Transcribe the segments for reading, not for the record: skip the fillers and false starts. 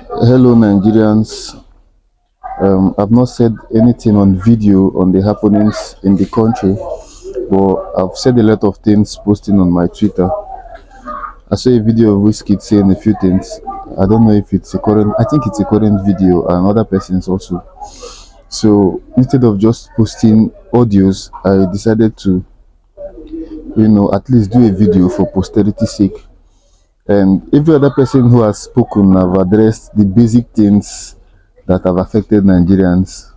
Hello, Nigerians. I've not said anything on video on the happenings in the country, but I've said a lot of things posting on my Twitter. I saw a video of Wizkid saying a few things. I don't know if it's a current. I think it's a current video, and other persons also. So instead of just posting audios, I decided to, at least do a video for posterity's sake. And every other person who has spoken have addressed the basic things that have affected Nigerians.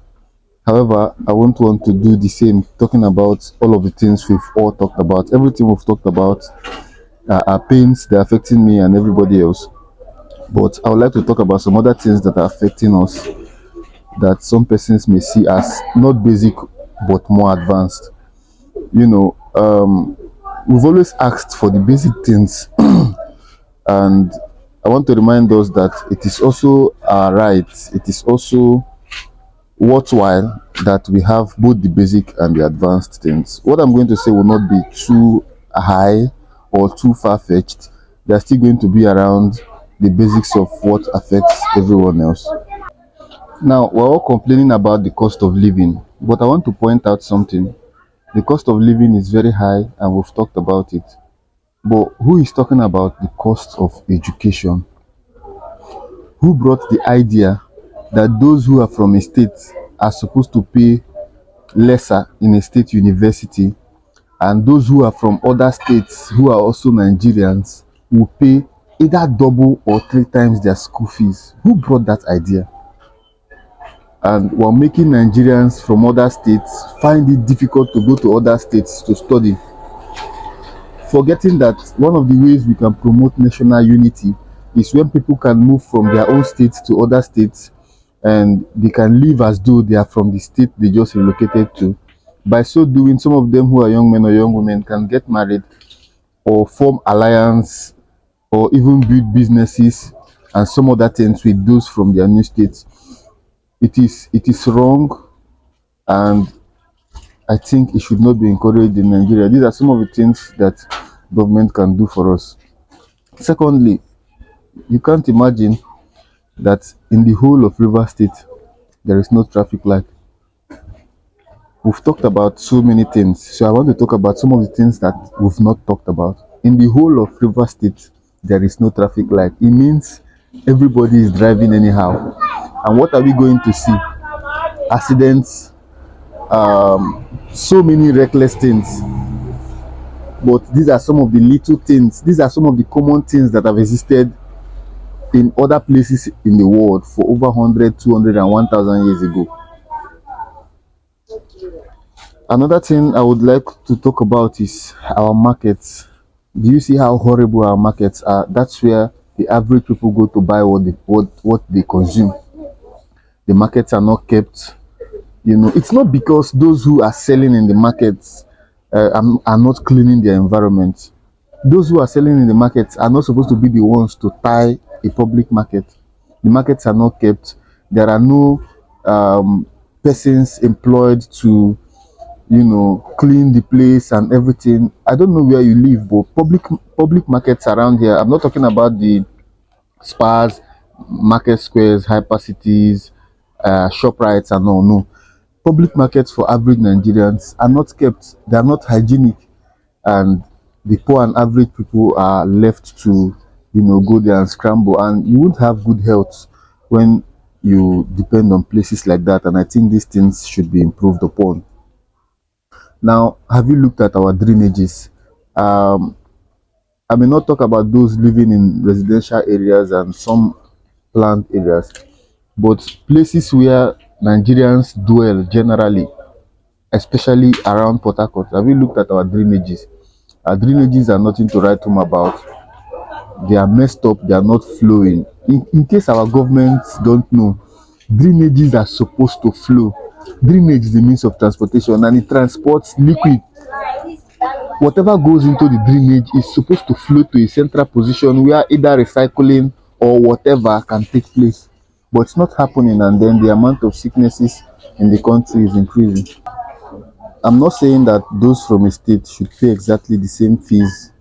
However, I won't want to do the same, talking about all of the things we've all talked about. Everything we've talked about are pains, they're affecting me and everybody else. But I would like to talk about some other things that are affecting us that some persons may see as not basic but more advanced. You know, we've always asked for the basic things, and I want to remind us that it is also our right, it is also worthwhile that we have both the basic and the advanced things. What I'm going to say will not be too high or too far fetched. They're still going to be around the basics of what affects everyone else. Now, we're all complaining about the cost of living, but I want to point out something. The cost of living is very high, and we've talked about it. But who is talking about the cost of education? Who brought the idea that those who are from a state are supposed to pay lesser in a state university, and those who are from other states who are also Nigerians will pay either double or three times their school fees? Who brought that idea? And while making Nigerians from other states find it difficult to go to other states to study, forgetting that one of the ways we can promote national unity is when people can move from their own states to other states, and they can live as though they are from the state they just relocated to. By so doing, some of them who are young men or young women can get married or form alliance or even build businesses and some other things with those from their new states. It is wrong, and I think it should not be encouraged in Nigeria. These are some of the things that government can do for us. Secondly, you can't imagine that in the whole of River State there is no traffic light. We've talked about so many things, so I want to talk about some of the things that we've not talked about. In the whole of River State, there is no traffic light. It means everybody is driving anyhow. And what are we going to see? Accidents, so many reckless things. But these are some of the little things, these are some of the common things that have existed in other places in the world for over 100, 200, and 1,000 years ago. Another thing I would like to talk about is our markets. Do you see how horrible our markets are? That's where the average people go to buy what they consume. The markets are not kept. It's not because those who are selling in the markets are not cleaning their environment. Those who are selling in the markets are not supposed to be the ones to tie a public market. The markets are not kept. There are no persons employed to clean the place and everything. I don't know where you live, but public markets around here, I'm not talking about the spas, market squares, hyper cities, shop rights and all. No, public markets for average Nigerians are not kept. They are not hygienic, and the poor and average people are left to go there and scramble, and you won't have good health when you depend on places like that. And I think these things should be improved upon. Now, have you looked at our drainages? Um, I may not talk about those living in residential areas and some plant areas, but places where Nigerians dwell generally, especially around Port Harcourt. Have you looked at our drainages? Our drainages are nothing to write home about. They are messed up, they are not flowing. In case our governments don't know, drainages are supposed to flow. Drainage is the means of transportation, and it transports liquid. Whatever goes into the drainage is supposed to flow to a central position where either recycling or whatever can take place. But it's not happening, and then the amount of sicknesses in the country is increasing. I'm not saying that those from a state should pay exactly the same fees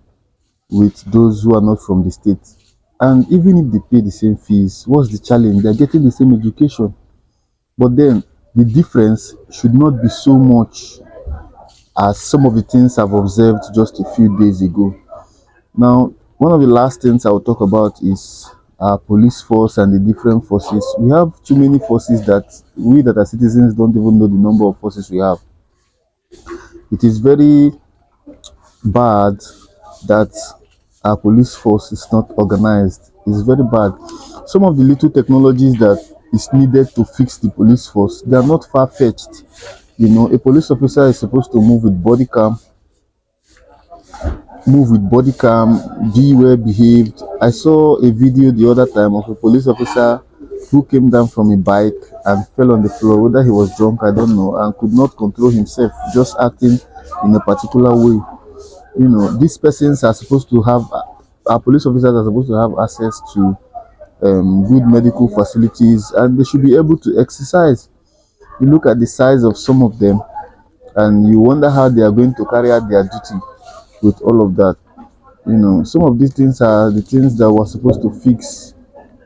with those who are not from the state. And even if they pay the same fees, what's the challenge? They're getting the same education. But then the difference should not be so much as some of the things I've observed just a few days ago. Now, one of the last things I will talk about is our police force and the different forces. We have too many forces that we that are citizens don't even know the number of forces we have. It is very bad that our police force is not organized. It's very bad. Some of the little technologies that is needed to fix the police force, they are not far-fetched. You know, a police officer is supposed to move with body cam, be well behaved. I saw a video the other time of a police officer who came down from a bike and fell on the floor. Whether he was drunk, I don't know, and could not control himself, just acting in a particular way. You know, these persons are supposed to have, our police officers are supposed to have access to good medical facilities, and they should be able to exercise. You look at the size of some of them, and you wonder how they are going to carry out their duty with all of that. You know, some of these things are the things that we're supposed to fix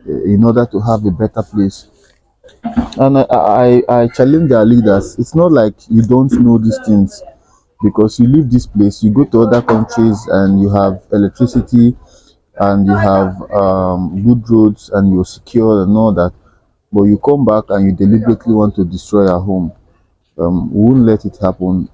in order to have a better place. And I challenge our leaders. It's not like you don't know these things, because you leave this place, you go to other countries, and you have electricity, and you have good roads, and you're secure and all that. But you come back and you deliberately want to destroy our home. We won't let it happen.